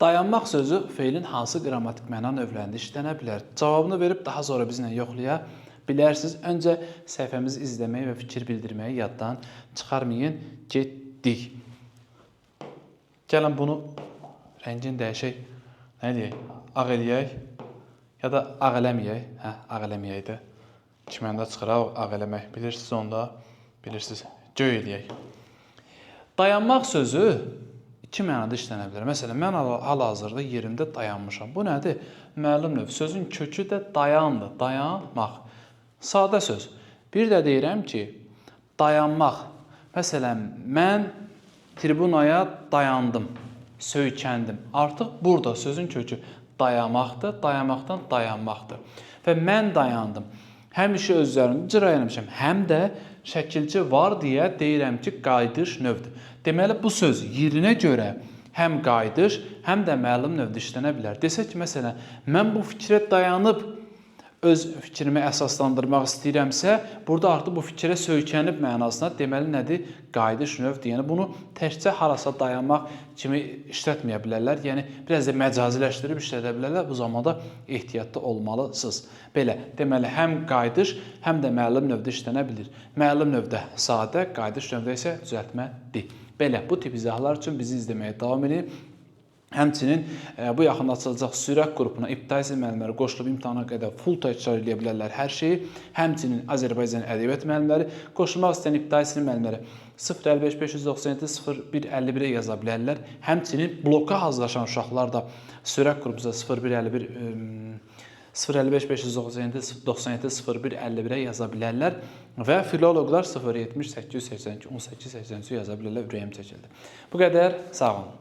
Dayanmaq sözü feilin hansı qrammatik məna növlərində işlənə bilər? Cavabını verib daha sonra bizlə yoxlaya bilərsiniz. Öncə səhifəmizi izləməyi və fikir bildirməyi yaddan çıxarmayın. Getdik. Gəlin bunu rəngini dəyişək. Nə eləyək? Ağ eləyək ya da ağ eləməyək. Ağ eləməyək də. Kiməndə çıxır ağ eləmək. Bilirsiniz onda, bilirsiniz. Göy eləyək. Dayanmaq sözü iki mənada işlənə bilər. Məsələn, mən hal-hazırda yerimdə dayanmışam. Bu nədir? Məlum növ. Sözün kökü də dayandır. Dayanmaq. Sadə söz. Bir də deyirəm ki, dayanmaq. Məsələn, mən tribunaya dayandım, söykəndim. Artıq burada sözün kökü dayanmaqdır, dayanmaqdan dayanmaqdır. Və mən dayandım. Həmişə öz üzərimdə icra eləmişəm. Həm də şəkilci var deyə deyirəm ki, qayıdış növdür. Deməli, bu söz yerinə görə həm qayıdış, həm də məlum növdə işlənə bilər. Desək ki, məsələn, mən bu fikrə dayanıb öz fikrimi əsaslandırmaq istəyirəmsə, burada artıq bu fikrə söykənib mənasına deməli nədir? Qayıdış növdür. Yəni, bunu təkcə harasa dayanmaq kimi işlətməyə bilərlər. Yəni, biraz da məcaziləşdirib işlədə bilərlər. Bu zamanda ehtiyatlı olmalısınız. Belə, deməli, həm qayıdış, həm də məlum növdə işlənə bilir. Məlum növdə sadə, qayıdış növdə isə düzəltmədir. Belə, bu tip izahlar üçün bizi izləməyə davam edin. Həmçinin bu yaxında açılacaq sürət qrupuna ibtidai sinif müəllimləri qoşulub imtahana qədər full təkrar edə bilərlər hər şeyi. Həmçinin Azərbaycan ədəbiyyat müəllimləri qoşulmaq istəyən ibtidai sinif müəllimləri 055 597 0151-ə yaza bilərlər. Həmçinin bloka hazırlaşan uşaqlar da sürət qrupumuza 0151 055 597 97 0151-ə yaza bilərlər və filoloqlar 070 882 18 83 yaza bilərlər. Ürəyim çəkildi. Bu qədər. Sağ olun.